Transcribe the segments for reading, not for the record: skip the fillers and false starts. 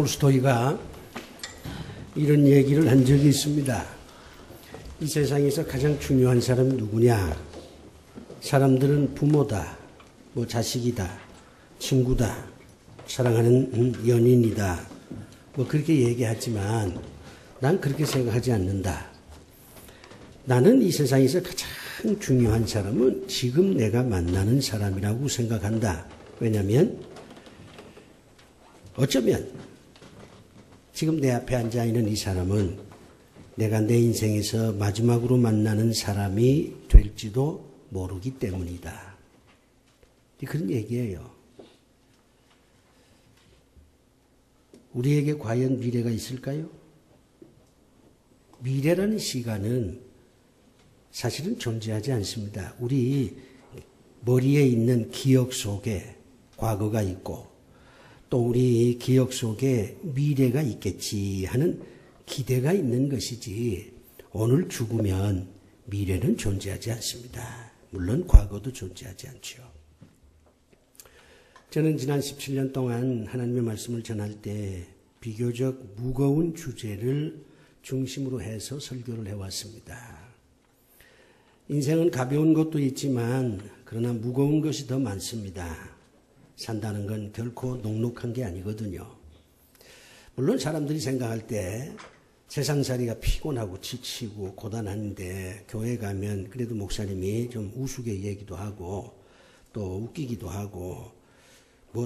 톨스토이가 이런 얘기를 한 적이 있습니다. 이 세상에서 가장 중요한 사람은 누구냐? 사람들은 부모다, 자식이다, 친구다, 사랑하는 연인이다, 그렇게 얘기하지만 난 그렇게 생각하지 않는다. 나는 이 세상에서 가장 중요한 사람은 지금 내가 만나는 사람이라고 생각한다. 왜냐하면 어쩌면 지금 내 앞에 앉아있는 이 사람은 내가 내 인생에서 마지막으로 만나는 사람이 될지도 모르기 때문이다. 그런 얘기예요. 우리에게 과연 미래가 있을까요? 미래라는 시간은 사실은 존재하지 않습니다. 우리 머리에 있는 기억 속에 과거가 있고 또 우리 기억 속에 미래가 있겠지 하는 기대가 있는 것이지 오늘 죽으면 미래는 존재하지 않습니다. 물론 과거도 존재하지 않죠. 저는 지난 17년 동안 하나님의 말씀을 전할 때 비교적 무거운 주제를 중심으로 해서 설교를 해왔습니다. 인생은 가벼운 것도 있지만 그러나 무거운 것이 더 많습니다. 산다는 건 결코 녹록한 게 아니거든요. 물론 사람들이 생각할 때 세상살이가 피곤하고 지치고 고단한데 교회 가면 그래도 목사님이 좀 우스개 얘기도 하고 또 웃기기도 하고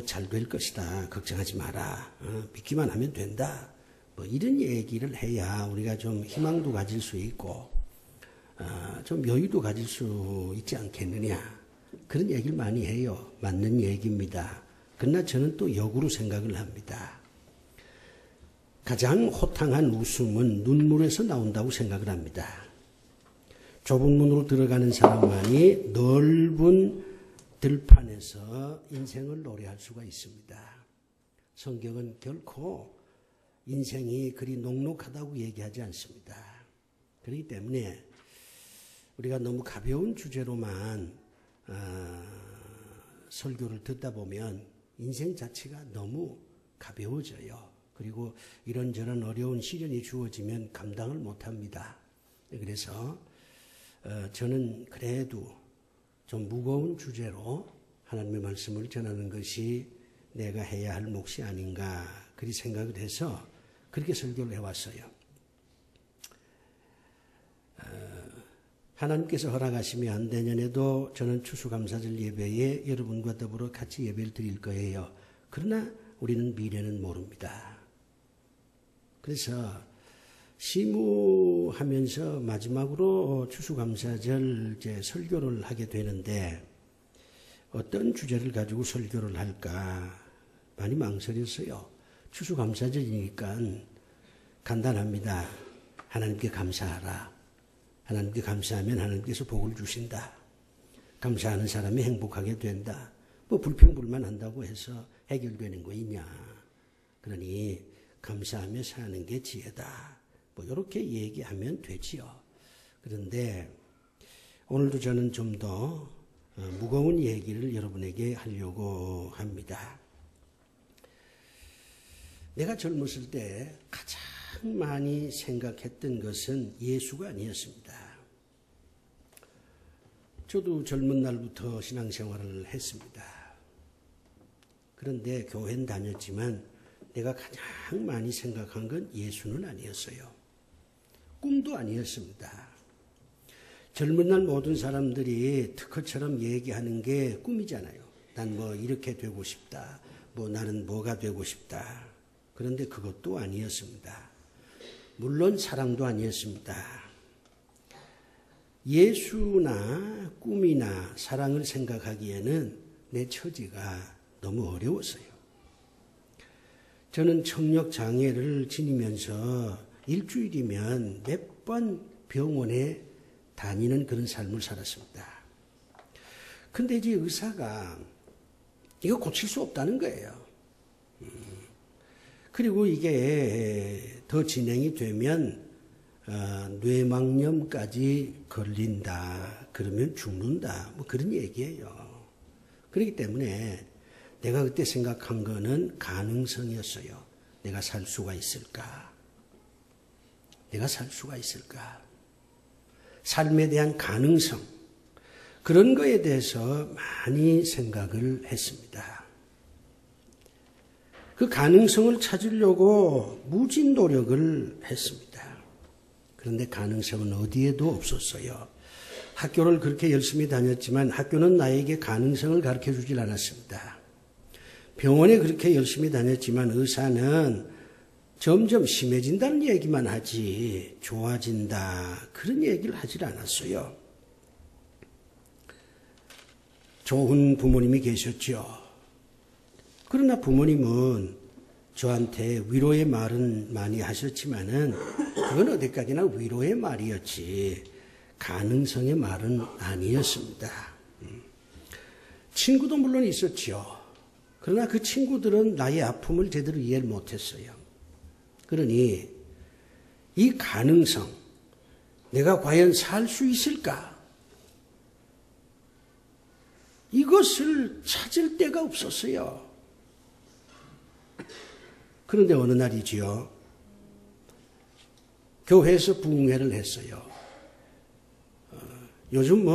잘 될 것이다. 걱정하지 마라. 믿기만 하면 된다. 이런 얘기를 해야 우리가 좀 희망도 가질 수 있고 좀 여유도 가질 수 있지 않겠느냐. 그런 얘기를 많이 해요. 맞는 얘기입니다. 그러나 저는 또 역으로 생각을 합니다. 가장 호탕한 웃음은 눈물에서 나온다고 생각을 합니다. 좁은 문으로 들어가는 사람만이 넓은 들판에서 인생을 노래할 수가 있습니다. 성경은 결코 인생이 그리 녹록하다고 얘기하지 않습니다. 그렇기 때문에 우리가 너무 가벼운 주제로만 설교를 듣다 보면 인생 자체가 너무 가벼워져요. 그리고 이런저런 어려운 시련이 주어지면 감당을 못합니다. 그래서 저는 그래도 좀 무거운 주제로 하나님의 말씀을 전하는 것이 내가 해야 할 몫이 아닌가 그리 생각을 해서 그렇게 설교를 해왔어요. 하나님께서 허락하시면 내년에도 저는 추수감사절 예배에 여러분과 더불어 같이 예배를 드릴 거예요. 그러나 우리는 미래는 모릅니다. 그래서 시무하면서 마지막으로 추수감사절 설교를 하게 되는데 어떤 주제를 가지고 설교를 할까 많이 망설였어요. 추수감사절이니까 간단합니다. 하나님께 감사하라. 하나님께 감사하면 하나님께서 복을 주신다. 감사하는 사람이 행복하게 된다. 불평불만 한다고 해서 해결되는 거 있냐. 그러니 감사하며 사는 게 지혜다. 이렇게 얘기하면 되지요. 그런데 오늘도 저는 좀 더 무거운 얘기를 여러분에게 하려고 합니다. 내가 젊었을 때 가장 많이 생각했던 것은 예수가 아니었습니다. 저도 젊은 날부터 신앙생활을 했습니다. 그런데 교회는 다녔지만 내가 가장 많이 생각한 건 예수는 아니었어요. 꿈도 아니었습니다. 젊은 날 모든 사람들이 특허처럼 얘기하는 게 꿈이잖아요. 난 이렇게 되고 싶다. 나는 뭐가 되고 싶다. 그런데 그것도 아니었습니다. 물론 사랑도 아니었습니다. 예수나 꿈이나 사랑을 생각하기에는 내 처지가 너무 어려웠어요. 저는 청력 장애를 지니면서 일주일이면 몇 번 병원에 다니는 그런 삶을 살았습니다. 근데 이제 의사가 이거 고칠 수 없다는 거예요. 그리고 이게 더 진행이 되면 뇌망염까지 걸린다. 그러면 죽는다. 그런 얘기예요. 그렇기 때문에 내가 그때 생각한 거는 가능성이었어요. 내가 살 수가 있을까? 내가 살 수가 있을까? 삶에 대한 가능성, 그런 거에 대해서 많이 생각을 했습니다. 그 가능성을 찾으려고 무진 노력을 했습니다. 그런데 가능성은 어디에도 없었어요. 학교를 그렇게 열심히 다녔지만 학교는 나에게 가능성을 가르쳐 주질 않았습니다. 병원에 그렇게 열심히 다녔지만 의사는 점점 심해진다는 얘기만 하지 좋아진다 그런 얘기를 하질 않았어요. 좋은 부모님이 계셨죠. 그러나 부모님은 저한테 위로의 말은 많이 하셨지만은 그건 어디까지나 위로의 말이었지 가능성의 말은 아니었습니다. 친구도 물론 있었죠. 그러나 그 친구들은 나의 아픔을 제대로 이해를 못했어요. 그러니 이 가능성, 내가 과연 살 수 있을까? 이것을 찾을 데가 없었어요. 그런데 어느 날이지요. 교회에서 부흥회를 했어요. 요즘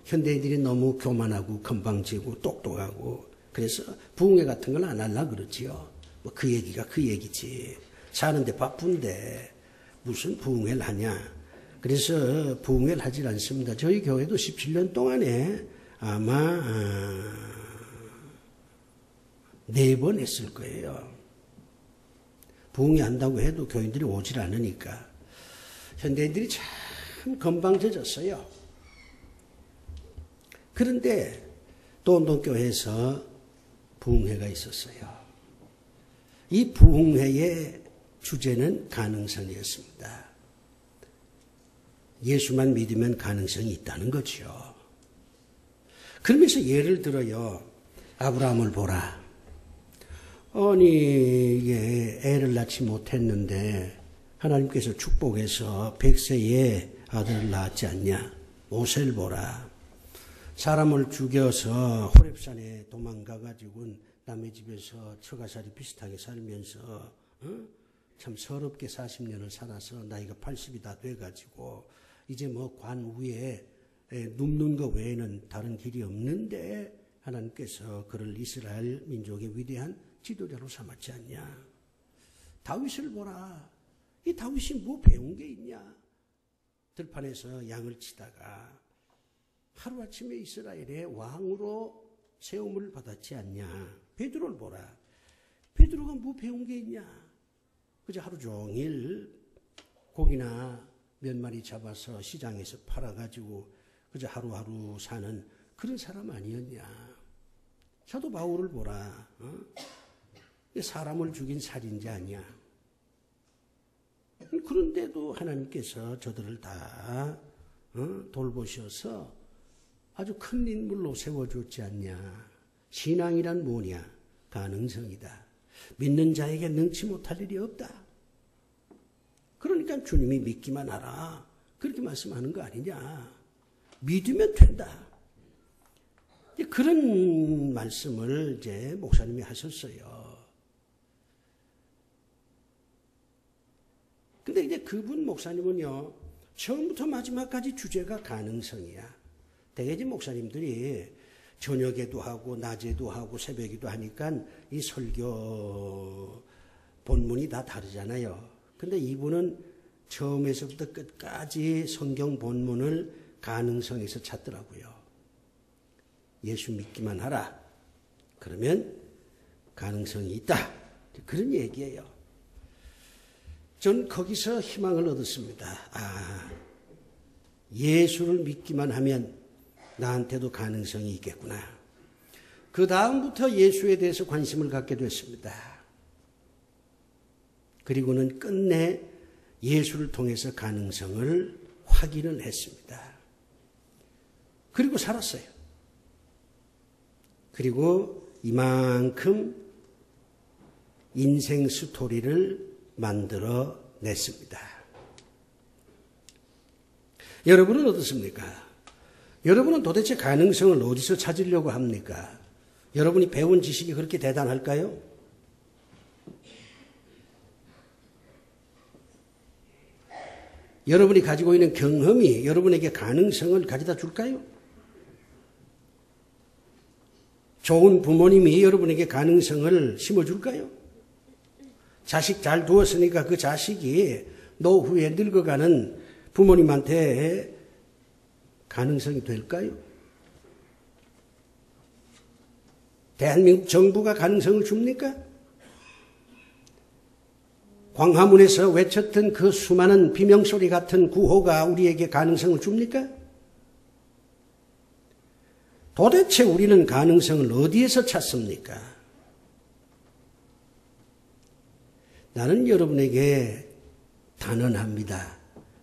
현대인들이 너무 교만하고 건방지고 똑똑하고 그래서 부흥회 같은 걸 안 하려고 그러지요. 그 얘기가 그 얘기지. 사는데 바쁜데 무슨 부흥회를 하냐. 그래서 부흥회를 하질 않습니다. 저희 교회도 17년 동안에 아마 4번 했을 거예요. 부흥회 한다고 해도 교인들이 오질 않으니까. 현대인들이 참 건방져졌어요. 그런데 도원동교회에서 부흥회가 있었어요. 이 부흥회의 주제는 가능성이었습니다. 예수만 믿으면 가능성이 있다는 거죠. 그러면서 예를 들어요. 아브라함을 보라. 아니 이게 애를 낳지 못했는데 하나님께서 축복해서 100세에 아들을 낳았지 않냐. 모세를 보라. 사람을 죽여서 호렙산에 도망가가지고 남의 집에서 처가살이 비슷하게 살면서 참 서럽게 40년을 살아서 나이가 80이 다 돼가지고 이제 관 위에 눕는 것 외에는 다른 길이 없는데 하나님께서 그를 이스라엘 민족의 위대한 지도자로 삼았지 않냐. 다윗을 보라. 이 다윗이 뭐 배운 게 있냐. 들판에서 양을 치다가 하루아침에 이스라엘의 왕으로 세움을 받았지 않냐. 베드로를 보라. 베드로가 뭐 배운 게 있냐. 그저 하루 종일 고기나 몇 마리 잡아서 시장에서 팔아가지고 그저 하루하루 사는 그런 사람 아니었냐. 사도 바울을 보라. 사람을 죽인 살인자 아니야. 그런데도 하나님께서 저들을 다 돌보셔서 아주 큰 인물로 세워줬지 않냐. 신앙이란 뭐냐? 가능성이다. 믿는 자에게 능치 못할 일이 없다. 그러니까 주님이 믿기만 하라. 그렇게 말씀하는 거 아니냐. 믿으면 된다. 그런 말씀을 이제 목사님이 하셨어요. 근데 이제 그분 목사님은요, 처음부터 마지막까지 주제가 가능성이야. 대개지 목사님들이 저녁에도 하고 낮에도 하고 새벽에도 하니까 이 설교 본문이 다 다르잖아요. 근데 이분은 처음에서부터 끝까지 성경 본문을 가능성에서 찾더라고요. 예수 믿기만 하라. 그러면 가능성이 있다. 그런 얘기예요. 전 거기서 희망을 얻었습니다. 예수를 믿기만 하면 나한테도 가능성이 있겠구나. 그 다음부터 예수에 대해서 관심을 갖게 됐습니다. 그리고는 끝내 예수를 통해서 가능성을 확인을 했습니다. 그리고 살았어요. 그리고 이만큼 인생 스토리를 만들어 냈습니다. 여러분은 어떻습니까? 여러분은 도대체 가능성을 어디서 찾으려고 합니까? 여러분이 배운 지식이 그렇게 대단할까요? 여러분이 가지고 있는 경험이 여러분에게 가능성을 가져다 줄까요? 좋은 부모님이 여러분에게 가능성을 심어줄까요? 자식 잘 두었으니까 그 자식이 노후에 늙어가는 부모님한테 가능성이 될까요? 대한민국 정부가 가능성을 줍니까? 광화문에서 외쳤던 그 수많은 비명소리 같은 구호가 우리에게 가능성을 줍니까? 도대체 우리는 가능성을 어디에서 찾습니까? 나는 여러분에게 단언합니다.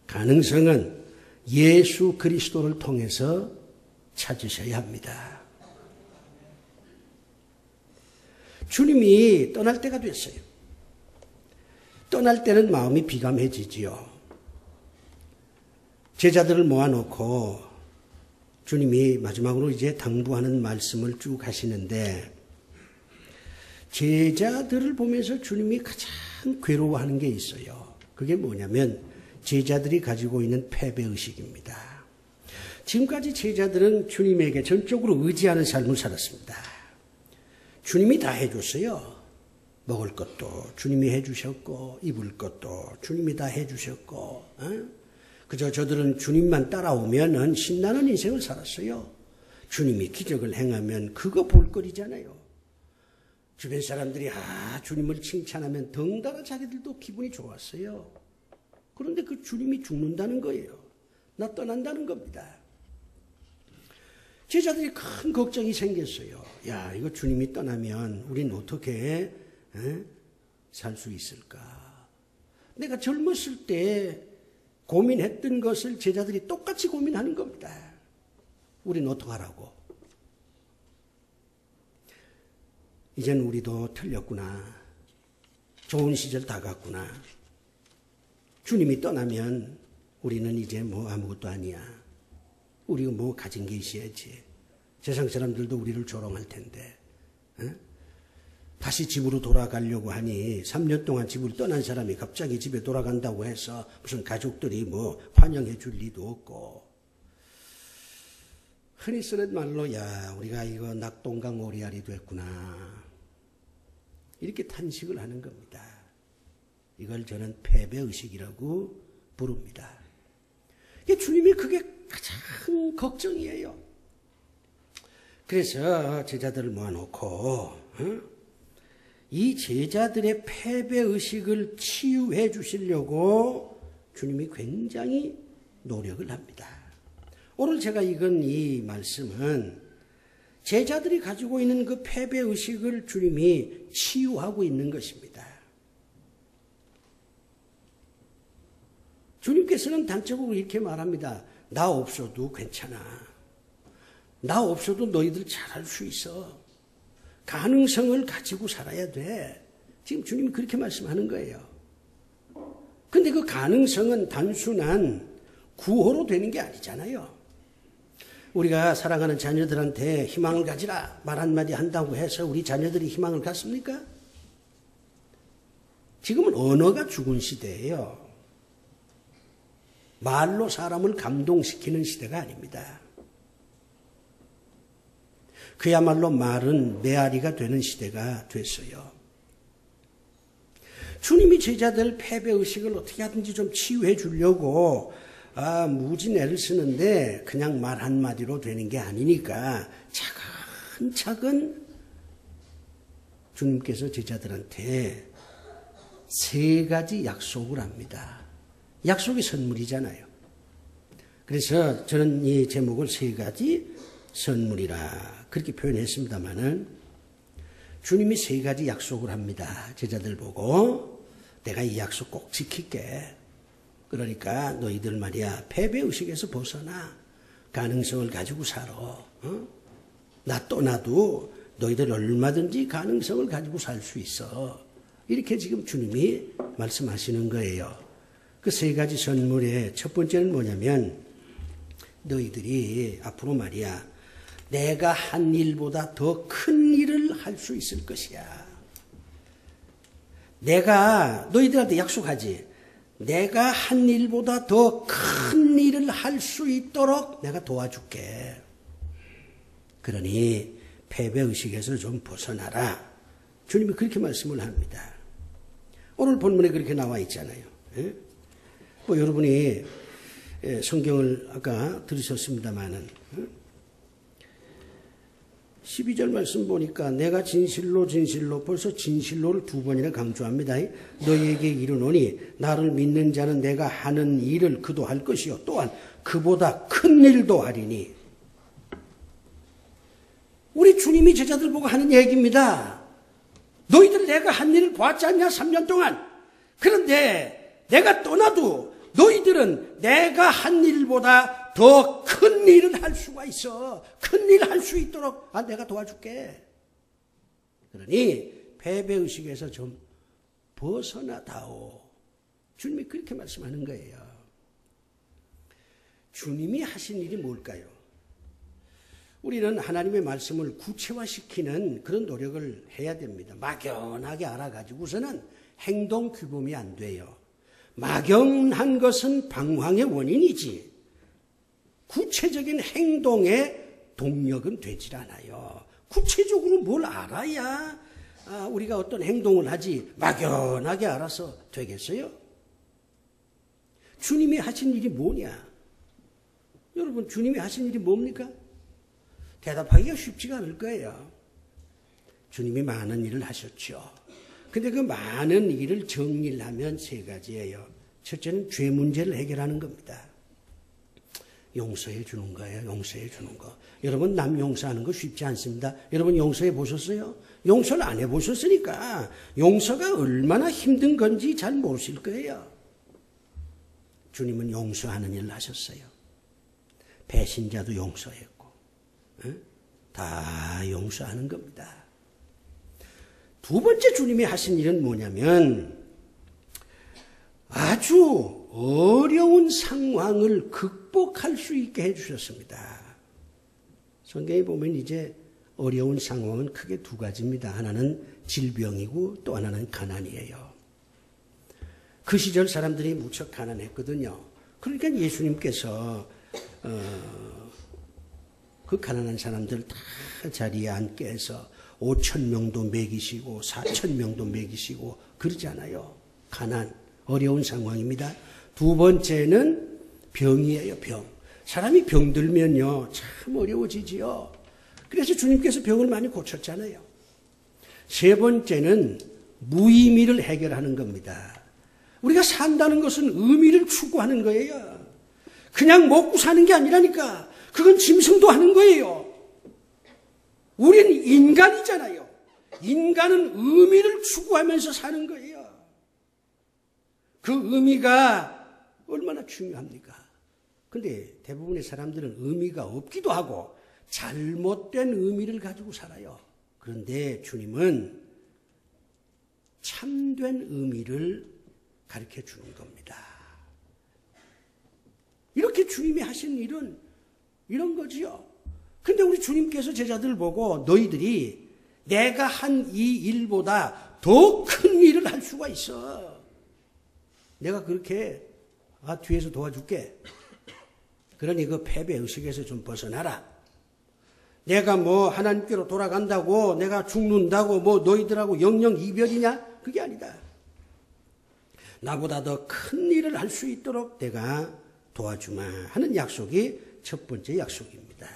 가능성은 예수 그리스도를 통해서 찾으셔야 합니다. 주님이 떠날 때가 됐어요. 떠날 때는 마음이 비감해지지요. 제자들을 모아놓고 주님이 마지막으로 이제 당부하는 말씀을 쭉 하시는데 제자들을 보면서 주님이 가장 괴로워하는 게 있어요. 그게 뭐냐면 제자들이 가지고 있는 패배의식입니다. 지금까지 제자들은 주님에게 전적으로 의지하는 삶을 살았습니다. 주님이 다 해줬어요. 먹을 것도 주님이 해주셨고 입을 것도 주님이 다 해주셨고 그저 저들은 주님만 따라오면 신나는 인생을 살았어요. 주님이 기적을 행하면 그거 볼거리잖아요. 주변 사람들이 주님을 칭찬하면 덩달아 자기들도 기분이 좋았어요. 그런데 그 주님이 죽는다는 거예요. 나 떠난다는 겁니다. 제자들이 큰 걱정이 생겼어요. 야, 이거 주님이 떠나면 우린 어떻게 살 수 있을까? 내가 젊었을 때 고민했던 것을 제자들이 똑같이 고민하는 겁니다. 우린 어떡하라고? 이젠 우리도 틀렸구나. 좋은 시절 다 갔구나. 주님이 떠나면 우리는 이제 뭐 아무것도 아니야. 우리가 뭐 가진 게 있어야지. 세상 사람들도 우리를 조롱할 텐데. 다시 집으로 돌아가려고 하니 3년 동안 집을 떠난 사람이 갑자기 집에 돌아간다고 해서 무슨 가족들이 뭐 환영해 줄 리도 없고. 흔히 쓰는 말로 야, 우리가 이거 낙동강 오리알이 됐구나. 이렇게 탄식을 하는 겁니다. 이걸 저는 패배의식이라고 부릅니다. 주님이 그게 가장 걱정이에요. 그래서 제자들을 모아놓고 이 제자들의 패배의식을 치유해 주시려고 주님이 굉장히 노력을 합니다. 오늘 제가 읽은 이 말씀은 제자들이 가지고 있는 그 패배의식을 주님이 치유하고 있는 것입니다. 주님께서는 단적으로 이렇게 말합니다. 나 없어도 괜찮아. 나 없어도 너희들 잘할 수 있어. 가능성을 가지고 살아야 돼. 지금 주님이 그렇게 말씀하는 거예요. 근데 그 가능성은 단순한 구호로 되는 게 아니잖아요. 우리가 사랑하는 자녀들한테 희망을 가지라 말 한마디 한다고 해서 우리 자녀들이 희망을 갖습니까? 지금은 언어가 죽은 시대예요. 말로 사람을 감동시키는 시대가 아닙니다. 그야말로 말은 메아리가 되는 시대가 됐어요. 주님이 제자들 패배의식을 어떻게 하든지 좀 치유해 주려고 무진 애를 쓰는데 그냥 말 한마디로 되는 게 아니니까 차근차근 주님께서 제자들한테 3가지 약속을 합니다. 약속이 선물이잖아요. 그래서 저는 이 제목을 3가지 선물이라 그렇게 표현했습니다마는 주님이 3가지 약속을 합니다. 제자들 보고 내가 이 약속 꼭 지킬게. 그러니까 너희들 말이야 패배의식에서 벗어나 가능성을 가지고 살아. 나 떠나도 너희들 얼마든지 가능성을 가지고 살 수 있어. 이렇게 지금 주님이 말씀하시는 거예요. 그 3가지 선물의 첫 번째는 뭐냐면 너희들이 앞으로 말이야 내가 한 일보다 더 큰 일을 할 수 있을 것이야. 내가 너희들한테 약속하지. 내가 한 일보다 더 큰 일을 할 수 있도록 내가 도와줄게. 그러니 패배의식에서 좀 벗어나라. 주님이 그렇게 말씀을 합니다. 오늘 본문에 그렇게 나와 있잖아요. 뭐 여러분이 성경을 아까 들으셨습니다마는 12절 말씀 보니까 내가 진실로 벌써 진실로를 2번이나 강조합니다. 너희에게 이르노니 나를 믿는 자는 내가 하는 일을 그도 할 것이요 또한 그보다 큰 일도 하리니. 우리 주님이 제자들 보고 하는 얘기입니다. 너희들 내가 한 일을 보았지 않냐 3년 동안. 그런데 내가 떠나도 너희들은 내가 한 일보다 더 큰 일을 할 수가 있어. 큰 일을 할 수 있도록 내가 도와줄게. 그러니 패배의식에서 좀 벗어나다오. 주님이 그렇게 말씀하는 거예요. 주님이 하신 일이 뭘까요? 우리는 하나님의 말씀을 구체화시키는 그런 노력을 해야 됩니다. 막연하게 알아가지고서는 행동 규범이 안 돼요. 막연한 것은 방황의 원인이지 구체적인 행동의 동력은 되질 않아요. 구체적으로 뭘 알아야 우리가 어떤 행동을 하지 막연하게 알아서 되겠어요? 주님이 하신 일이 뭐냐? 여러분 주님이 하신 일이 뭡니까? 대답하기가 쉽지가 않을 거예요. 주님이 많은 일을 하셨죠. 근데 그 많은 일을 정리를 하면 3가지예요. 첫째는 죄 문제를 해결하는 겁니다. 용서해 주는 거예요. 용서해 주는 거. 여러분 남 용서하는 거 쉽지 않습니다. 여러분 용서해 보셨어요? 용서를 안 해보셨으니까 용서가 얼마나 힘든 건지 잘 모르실 거예요. 주님은 용서하는 일을 하셨어요. 배신자도 용서했고 다 용서하는 겁니다. 2번째 주님이 하신 일은 뭐냐면 아주 어려운 상황을 극복할 수 있게 해주셨습니다. 성경에 보면 이제 어려운 상황은 크게 2가지입니다. 하나는 질병이고 또 하나는 가난이에요. 그 시절 사람들이 무척 가난했거든요. 그러니까 예수님께서 그 가난한 사람들 다 자리에 앉게 해서 5,000명도 먹이시고 4,000명도 먹이시고 그러잖아요. 가난, 어려운 상황입니다. 2번째는 병이에요. 병. 사람이 병들면요 참 어려워지지요. 그래서 주님께서 병을 많이 고쳤잖아요. 3번째는 무의미를 해결하는 겁니다. 우리가 산다는 것은 의미를 추구하는 거예요. 그냥 먹고 사는 게 아니라니까. 그건 짐승도 하는 거예요. 우린 인간이잖아요. 인간은 의미를 추구하면서 사는 거예요. 그 의미가 얼마나 중요합니까? 근데 대부분의 사람들은 의미가 없기도 하고 잘못된 의미를 가지고 살아요. 그런데 주님은 참된 의미를 가르쳐 주는 겁니다. 이렇게 주님이 하신 일은 이런 거지요. 근데 우리 주님께서 제자들을 보고 너희들이 내가 한 이 일보다 더 큰 일을 할 수가 있어. 내가 그렇게 뒤에서 도와줄게. 그러니 그 패배의식에서 좀 벗어나라. 내가 뭐 하나님께로 돌아간다고 내가 죽는다고 뭐 너희들하고 영영 이별이냐? 그게 아니다. 나보다 더 큰 일을 할 수 있도록 내가 도와주마 하는 약속이 첫 번째 약속입니다.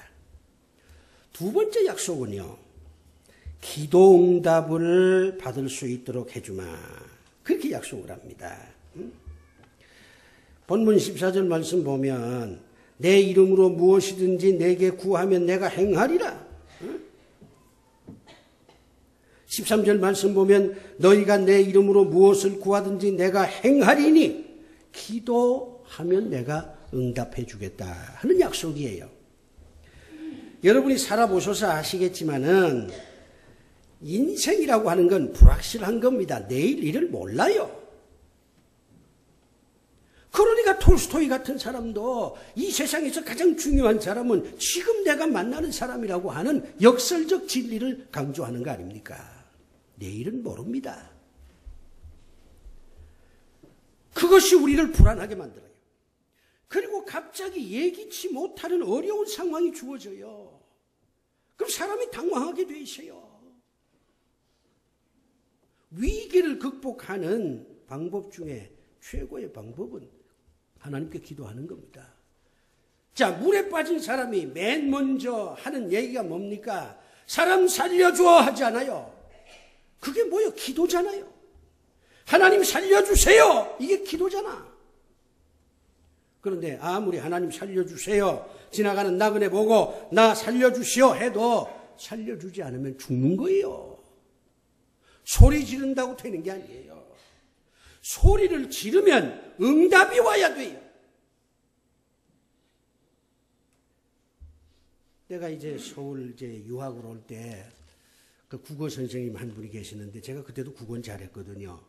2번째 약속은요. 기도 응답을 받을 수 있도록 해주마. 그렇게 약속을 합니다. 본문 14절 말씀 보면 내 이름으로 무엇이든지 내게 구하면 내가 행하리라. 13절 말씀 보면 너희가 내 이름으로 무엇을 구하든지 내가 행하리니 기도하면 내가 응답해 주겠다 하는 약속이에요. 여러분이 살아보셔서 아시겠지만은 인생이라고 하는 건 불확실한 겁니다. 내일 일을 몰라요. 그러니까 톨스토이 같은 사람도 이 세상에서 가장 중요한 사람은 지금 내가 만나는 사람이라고 하는 역설적 진리를 강조하는 거 아닙니까? 내일은 모릅니다. 그것이 우리를 불안하게 만들어요. 그리고 갑자기 예기치 못하는 어려운 상황이 주어져요. 그럼 사람이 당황하게 돼 있어요. 위기를 극복하는 방법 중에 최고의 방법은 하나님께 기도하는 겁니다. 자, 물에 빠진 사람이 맨 먼저 하는 얘기가 뭡니까? 사람 살려줘 하지 않아요. 그게 뭐예요? 기도잖아요. 하나님 살려주세요. 이게 기도잖아. 그런데 아무리 하나님 살려주세요. 지나가는 나그네 보고 나 살려주시오 해도 살려주지 않으면 죽는 거예요. 소리 지른다고 되는 게 아니에요. 소리를 지르면 응답이 와야 돼요. 내가 이제 서울 유학을 올 때 그 국어 선생님 한 분이 계시는데 제가 그때도 국어는 잘했거든요.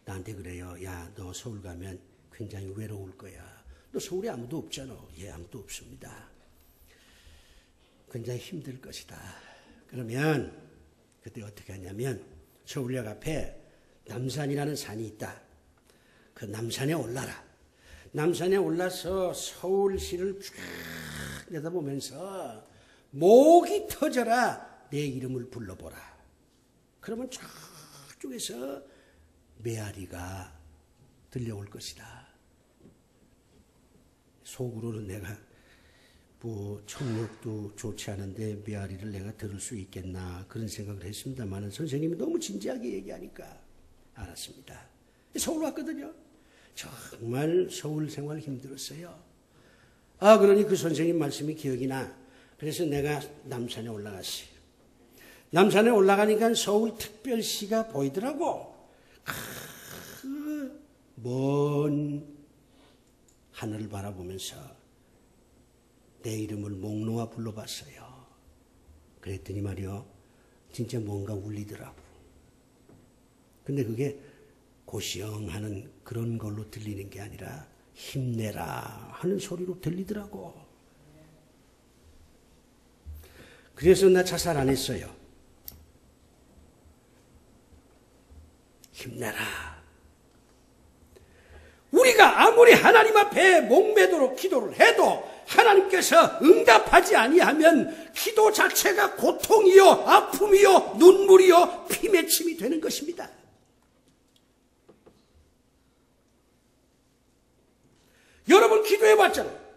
나한테 그래요. 야, 너 서울 가면 굉장히 외로울 거야. 너 서울에 아무도 없잖아. 예, 아무도 없습니다. 굉장히 힘들 것이다. 그러면 그때 어떻게 하냐면 서울역 앞에 남산이라는 산이 있다. 그 남산에 올라라. 남산에 올라서 서울시를 쫙 내다보면서 목이 터져라 내 이름을 불러보라. 그러면 저쪽에서 메아리가 들려올 것이다. 속으로는 내가 뭐 청력도 좋지 않은데 메아리를 내가 들을 수 있겠나 그런 생각을 했습니다만 선생님이 너무 진지하게 얘기하니까 알았습니다. 서울 왔거든요. 정말 서울 생활 힘들었어요. 그러니 그 선생님 말씀이 기억이 나. 그래서 내가 남산에 올라갔어요. 남산에 올라가니까 서울특별시가 보이더라고. 그 먼 하늘을 바라보면서 내 이름을 목 놓아 불러봤어요. 그랬더니 말이요, 진짜 뭔가 울리더라고. 근데 그게 고시영하는 그런 걸로 들리는 게 아니라 힘내라 하는 소리로 들리더라고. 그래서 나 자살 안 했어요. 힘내라. 우리가 아무리 하나님 앞에 목매도록 기도를 해도 하나님께서 응답하지 아니하면 기도 자체가 고통이요, 아픔이요, 눈물이요, 피맺힘이 되는 것입니다. 여러분 기도해 봤잖아요.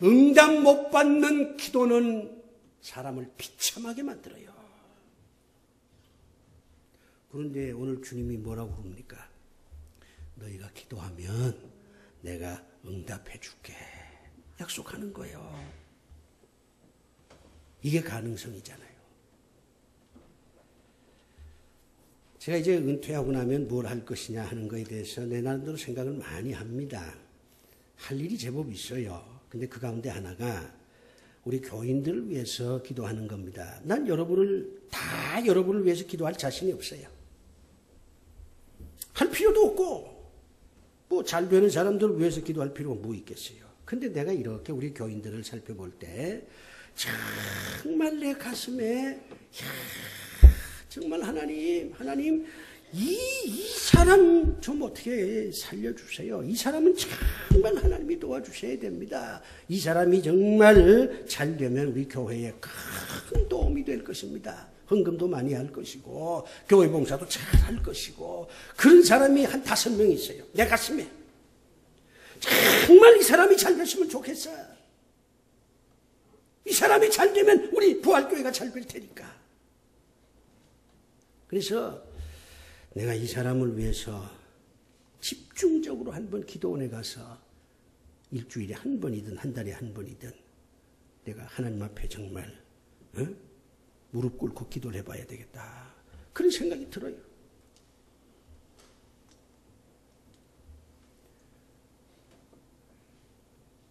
응답 못 받는 기도는 사람을 비참하게 만들어요. 그런데 오늘 주님이 뭐라고 그럽니까? 너희가 기도하면 내가 응답해 줄게. 약속하는 거예요. 이게 가능성이잖아요. 제가 이제 은퇴하고 나면 뭘 할 것이냐 하는 거에 대해서 내 나름대로 생각을 많이 합니다. 할 일이 제법 있어요. 근데 그 가운데 하나가 우리 교인들을 위해서 기도하는 겁니다. 난 여러분을 위해서 기도할 자신이 없어요. 할 필요도 없고 뭐 잘 되는 사람들을 위해서 기도할 필요가 뭐 있겠어요. 근데 내가 이렇게 우리 교인들을 살펴볼 때 정말 내 가슴에 정말 하나님 이 사람 좀 어떻게 살려주세요. 이 사람은 정말 하나님이 도와주셔야 됩니다. 이 사람이 정말 잘 되면 우리 교회에 큰 도움이 될 것입니다. 헌금도 많이 할 것이고 교회 봉사도 잘 할 것이고 그런 사람이 한 5명 있어요. 내 가슴에. 정말 이 사람이 잘 됐으면 좋겠어. 이 사람이 잘 되면 우리 부활교회가 잘 될 테니까. 그래서 내가 이 사람을 위해서 집중적으로 한번 기도원에 가서 일주일에 한 번이든 한 달에 한 번이든 내가 하나님 앞에 정말 무릎 꿇고 기도를 해봐야 되겠다. 그런 생각이 들어요.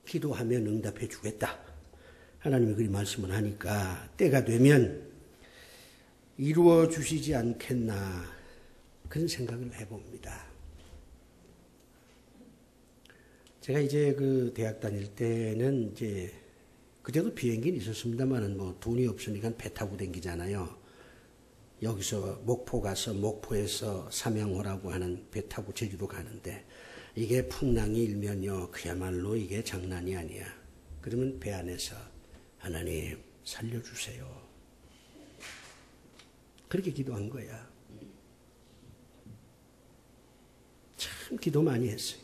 기도하면 응답해 주겠다. 하나님이 그리 말씀을 하니까 때가 되면 이루어 주시지 않겠나 그런 생각을 해봅니다. 제가 이제 그 대학 다닐 때는 이제 그때도 비행기는 있었습니다만은 뭐 돈이 없으니까 배 타고 다니잖아요. 여기서 목포 가서 목포에서 삼양호라고 하는 배 타고 제주도 가는데 이게 풍랑이 일면요 그야말로 이게 장난이 아니야. 그러면 배 안에서 하나님 살려주세요. 그렇게 기도한 거야. 참 기도 많이 했어요.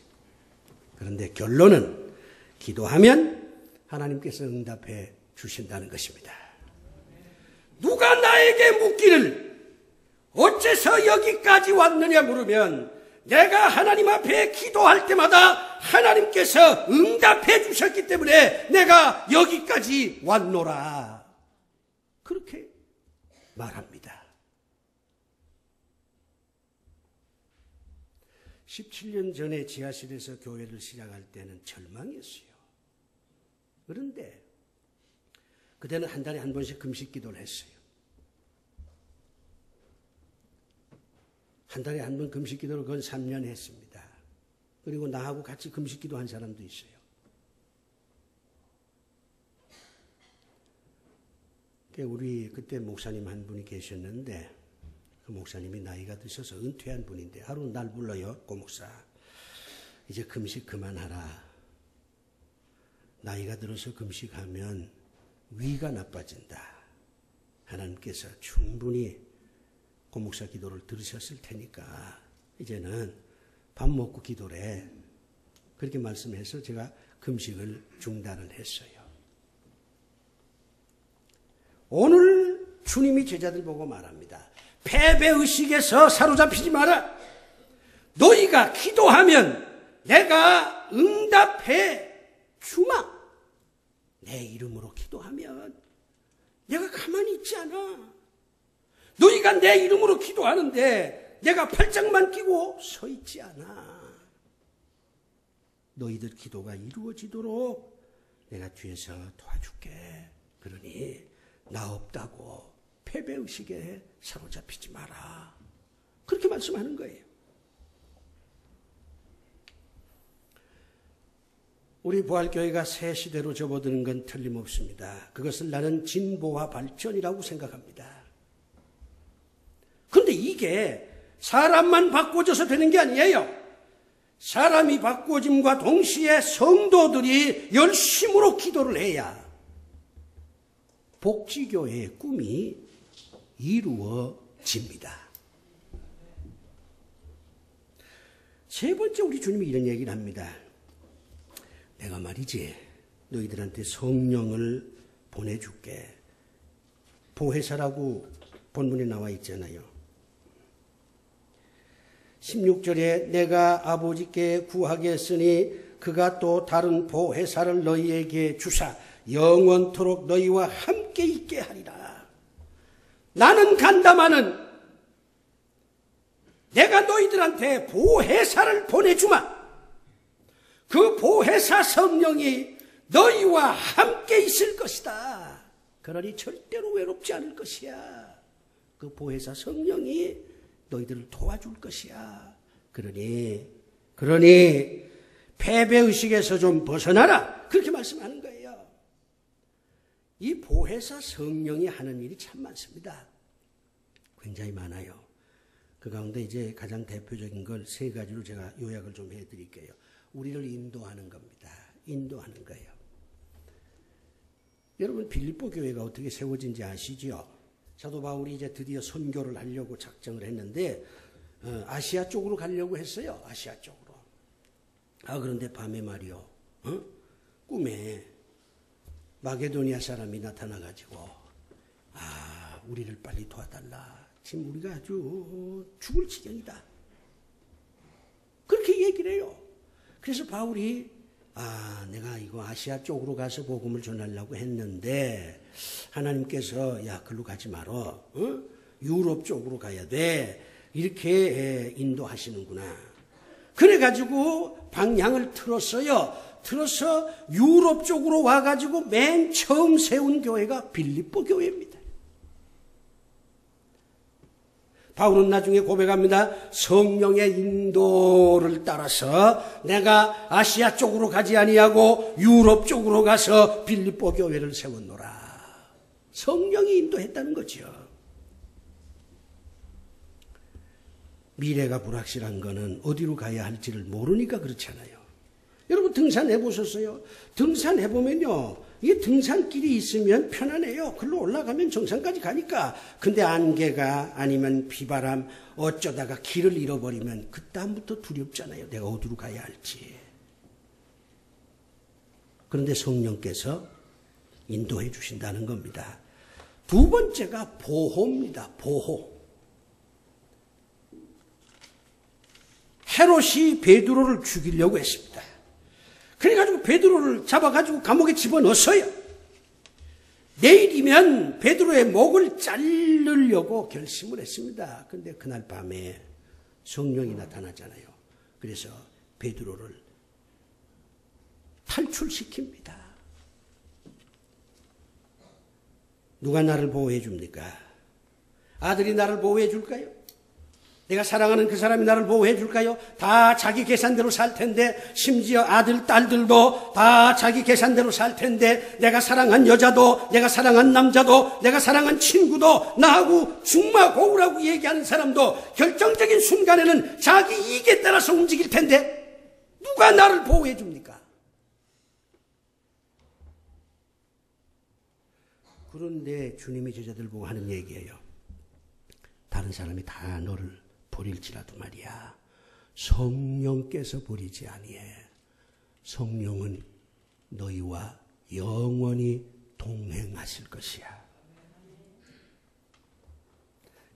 그런데 결론은 기도하면 하나님께서 응답해 주신다는 것입니다. 누가 나에게 묻기를 어째서 여기까지 왔느냐 물으면 내가 하나님 앞에 기도할 때마다 하나님께서 응답해 주셨기 때문에 내가 여기까지 왔노라. 그렇게 말합니다. 17년 전에 지하실에서 교회를 시작할 때는 절망했어요. 그런데 그때는 한 달에 한 번씩 금식 기도를 했어요. 한 달에 한 번 금식 기도를 그건 3년 했습니다. 그리고 나하고 같이 금식 기도한 사람도 있어요. 우리 그때 목사님 한 분이 계셨는데 그 목사님이 나이가 드셔서 은퇴한 분인데 하루 날 불러요. 고 목사 이제 금식 그만하라. 나이가 들어서 금식하면 위가 나빠진다. 하나님께서 충분히 고 목사 기도를 들으셨을 테니까 이제는 밥 먹고 기도래. 그렇게 말씀해서 제가 금식을 중단을 했어요. 오늘 주님이 제자들 보고 말합니다. 패배의식에서 사로잡히지 마라. 너희가 기도하면 내가 응답해 주마. 내 이름으로 기도하면 내가 가만히 있지 않아. 너희가 내 이름으로 기도하는데 내가 팔짱만 끼고 서 있지 않아. 너희들 기도가 이루어지도록 내가 뒤에서 도와줄게. 그러니 나 없다고 패배의식에 사로잡히지 마라. 그렇게 말씀하는 거예요. 우리 부활교회가 새 시대로 접어드는 건 틀림없습니다. 그것을 나는 진보와 발전이라고 생각합니다. 그런데 이게 사람만 바꿔줘서 되는 게 아니에요. 사람이 바꿔짐과 동시에 성도들이 열심으로 기도를 해야 복지교회의 꿈이 이루어집니다. 세 번째 우리 주님이 이런 얘기를 합니다. 내가 말이지 너희들한테 성령을 보내줄게. 보혜사라고 본문에 나와 있잖아요. 16절에 내가 아버지께 구하겠으니 그가 또 다른 보혜사를 너희에게 주사 영원토록 너희와 함께 있게 하리라. 나는 간다마는 내가 너희들한테 보혜사를 보내주마. 그 보혜사 성령이 너희와 함께 있을 것이다. 그러니 절대로 외롭지 않을 것이야. 그 보혜사 성령이 너희들을 도와줄 것이야. 그러니 패배의식에서 좀 벗어나라. 그렇게 말씀하는 거예요. 이 보혜사 성령이 하는 일이 참 많습니다. 굉장히 많아요. 그 가운데 이제 가장 대표적인 걸 세 가지로 제가 요약을 좀 해드릴게요. 우리를 인도하는 겁니다. 인도하는 거예요. 여러분 빌립보 교회가 어떻게 세워진지 아시죠? 사도 바울이 이제 드디어 선교를 하려고 작정을 했는데 아시아 쪽으로 가려고 했어요. 아시아 쪽으로. 그런데 밤에 말이요. 꿈에 마게도니아 사람이 나타나가지고 우리를 빨리 도와달라. 지금 우리가 아주 죽을 지경이다. 그렇게 얘기를 해요. 그래서 바울이 내가 이거 아시아 쪽으로 가서 복음을 전하려고 했는데 하나님께서 야 글로 가지 말어. 유럽 쪽으로 가야 돼. 이렇게 인도하시는구나. 그래가지고 방향을 틀었어요. 틀어서 유럽 쪽으로 와가지고 맨 처음 세운 교회가 빌립보 교회입니다. 바울은 나중에 고백합니다. 성령의 인도를 따라서 내가 아시아 쪽으로 가지 아니하고 유럽 쪽으로 가서 빌립보 교회를 세웠노라. 성령이 인도했다는 거죠. 미래가 불확실한 거는 어디로 가야 할지를 모르니까 그렇잖아요. 여러분 등산해 보셨어요? 등산해 보면요, 이게 등산길이 있으면 편안해요. 글로 올라가면 정상까지 가니까. 근데 안개가 아니면 비바람 어쩌다가 길을 잃어버리면 그다음부터 두렵잖아요. 내가 어디로 가야 할지. 그런데 성령께서 인도해 주신다는 겁니다. 두 번째가 보호입니다. 보호. 헤롯이 베드로를 죽이려고 했습니다. 그래가지고 베드로를 잡아가지고 감옥에 집어넣었어요. 내일이면 베드로의 목을 자르려고 결심을 했습니다. 그런데 그날 밤에 성령이 나타나잖아요. 그래서 베드로를 탈출시킵니다. 누가 나를 보호해 줍니까? 아들이 나를 보호해 줄까요? 내가 사랑하는 그 사람이 나를 보호해 줄까요? 다 자기 계산대로 살 텐데, 심지어 아들, 딸들도 다 자기 계산대로 살 텐데, 내가 사랑한 여자도, 내가 사랑한 남자도, 내가 사랑한 친구도, 나하고 중마고우라고 얘기하는 사람도 결정적인 순간에는 자기 이익에 따라서 움직일 텐데, 누가 나를 보호해 줍니까? 그런데 주님이 제자들 보고 하는 얘기예요. 다른 사람이 다 너를 버릴지라도 말이야, 성령께서 버리지 아니해. 성령은 너희와 영원히 동행하실 것이야.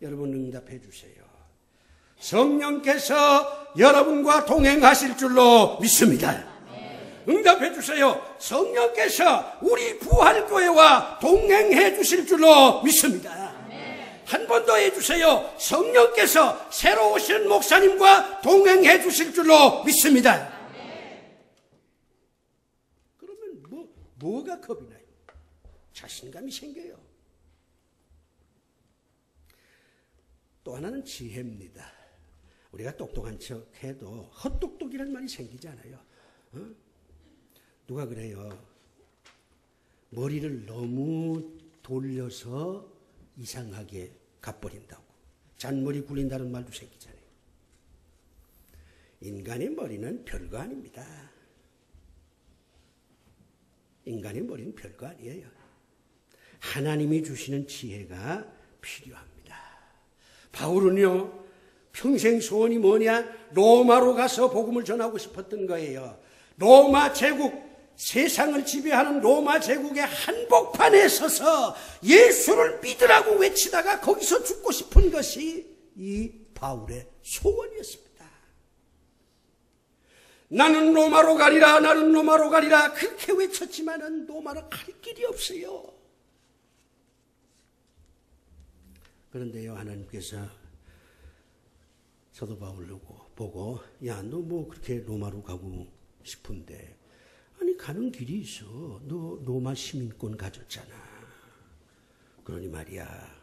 여러분 응답해 주세요. 성령께서 여러분과 동행하실 줄로 믿습니다. 응답해 주세요. 성령께서 우리 부활교회와 동행해 주실 줄로 믿습니다. 한 번 더 해주세요. 성령께서 새로 오시는 목사님과 동행해 주실 줄로 믿습니다. 그러면 뭐가 겁이 나요? 자신감이 생겨요. 또 하나는 지혜입니다. 우리가 똑똑한 척 해도 헛똑똑이라는 말이 생기지 않아요. 누가 그래요? 머리를 너무 돌려서 이상하게 갚버린다고. 잔머리 굴린다는 말도 생기잖아요. 인간의 머리는 별거 아닙니다. 인간의 머리는 별거 아니에요. 하나님이 주시는 지혜가 필요합니다. 바울은요, 평생 소원이 뭐냐? 로마로 가서 복음을 전하고 싶었던 거예요. 로마 제국, 세상을 지배하는 로마 제국의 한복판에 서서 예수를 믿으라고 외치다가 거기서 죽고 싶은 것이 이 바울의 소원이었습니다. 나는 로마로 가리라, 나는 로마로 가리라 그렇게 외쳤지만은 로마로 갈 길이 없어요. 그런데요, 하나님께서 사도 바울을 보고, 야, 너 뭐 그렇게 로마로 가고 싶은데, 아니 가는 길이 있어. 너 로마 시민권 가졌잖아. 그러니 말이야,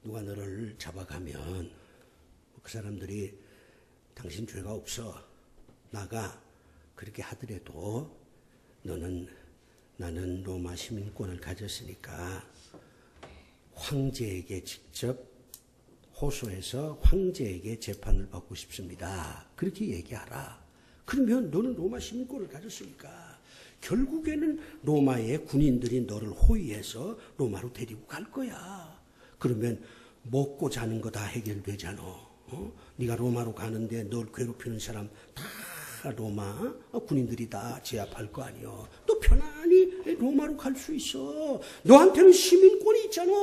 누가 너를 잡아가면 그 사람들이 당신 죄가 없어, 나가, 그렇게 하더라도 나는 로마 시민권을 가졌으니까 황제에게 직접 호소해서 황제에게 재판을 받고 싶습니다. 그렇게 얘기하라. 그러면 너는 로마 시민권을 가졌으니까 결국에는 로마의 군인들이 너를 호위해서 로마로 데리고 갈 거야. 그러면 먹고 자는 거 다 해결되잖아. 네가 로마로 가는데 널 괴롭히는 사람 다 로마 군인들이 다 제압할 거 아니야. 너 편안히 로마로 갈 수 있어. 너한테는 시민권이 있잖아.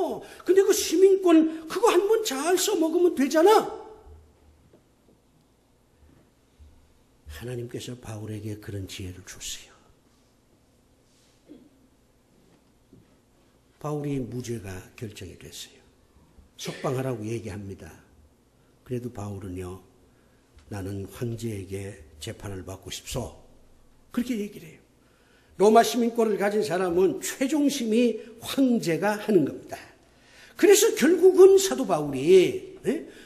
근데 그 시민권 그거 한번 잘 써먹으면 되잖아. 하나님께서 바울에게 그런 지혜를 줬어요. 바울이 무죄가 결정이 됐어요. 석방하라고 얘기합니다. 그래도 바울은요, 나는 황제에게 재판을 받고 싶소. 그렇게 얘기를 해요. 로마 시민권을 가진 사람은 최종심이 황제가 하는 겁니다. 그래서 결국은 사도 바울이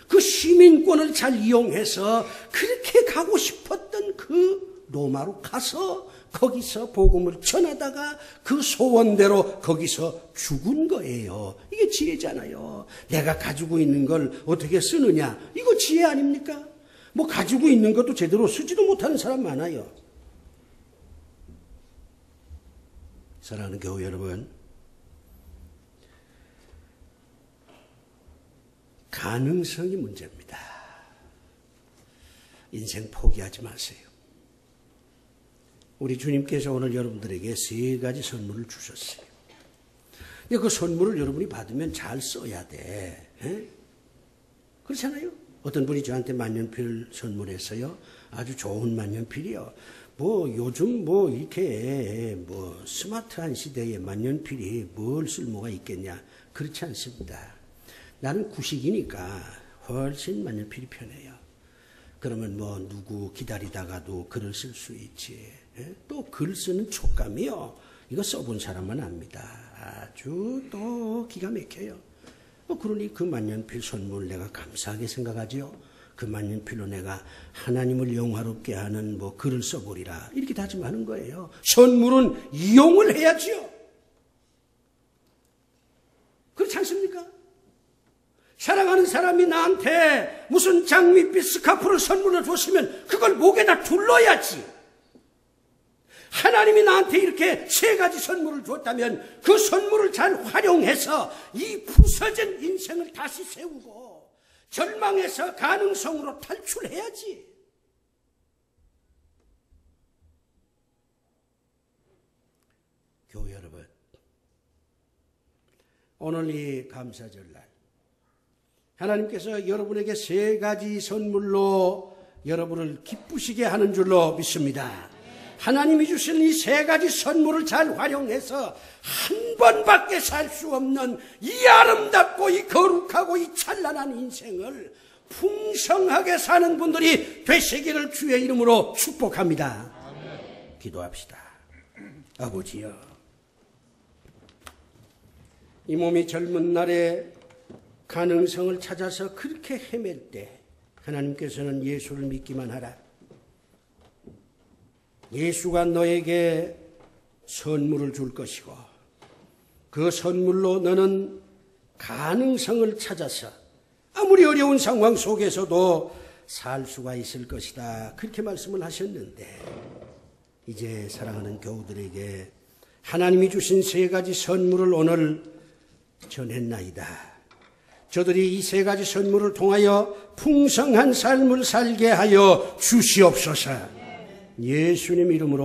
그 시민권을 잘 이용해서 그렇게 가고 싶었던 그 로마로 가서 거기서 복음을 전하다가 그 소원대로 거기서 죽은 거예요. 이게 지혜잖아요. 내가 가지고 있는 걸 어떻게 쓰느냐. 이거 지혜 아닙니까? 뭐 가지고 있는 것도 제대로 쓰지도 못하는 사람 많아요. 사랑하는 교회 여러분, 가능성이 문제입니다. 인생 포기하지 마세요. 우리 주님께서 오늘 여러분들에게 3가지 선물을 주셨어요. 그 선물을 여러분이 받으면 잘 써야 돼. 에? 그렇잖아요? 어떤 분이 저한테 만년필 선물했어요. 아주 좋은 만년필이요. 요즘 이렇게 스마트한 시대에 만년필이 뭘 쓸모가 있겠냐. 그렇지 않습니다. 나는 구식이니까 훨씬 만년필이 편해요. 그러면 누구 기다리다가도 글을 쓸 수 있지. 또 글 쓰는 촉감이요. 이거 써본 사람만 압니다. 아주 또 기가 막혀요. 그러니 그 만년필 선물 내가 감사하게 생각하지요. 그 만년필로 내가 하나님을 영화롭게 하는 글을 써보리라. 이렇게 다짐하는 거예요. 선물은 이용을 해야지요. 그렇지 않습니까? 사랑하는 사람이 나한테 무슨 장밋빛 스카프를 선물로 줬으면 그걸 목에다 둘러야지. 하나님이 나한테 이렇게 3가지 선물을 줬다면 그 선물을 잘 활용해서 이 부서진 인생을 다시 세우고 절망에서 가능성으로 탈출해야지. 교회 여러분, 오늘 이 감사절날 하나님께서 여러분에게 3가지 선물로 여러분을 기쁘시게 하는 줄로 믿습니다. 하나님이 주신 이 3가지 선물을 잘 활용해서 한 번밖에 살 수 없는 이 아름답고 이 거룩하고 이 찬란한 인생을 풍성하게 사는 분들이 되시기를 주의 이름으로 축복합니다. 아멘. 기도합시다. 아버지여, 이 몸이 젊은 날에 가능성을 찾아서 그렇게 헤맬 때 하나님께서는 예수를 믿기만 하라. 예수가 너에게 선물을 줄 것이고 그 선물로 너는 가능성을 찾아서 아무리 어려운 상황 속에서도 살 수가 있을 것이다. 그렇게 말씀을 하셨는데 이제 사랑하는 교우들에게 하나님이 주신 3가지 선물을 오늘 전했나이다. 저들이 이 3가지 선물을 통하여 풍성한 삶을 살게 하여 주시옵소서. 예수님 이름으로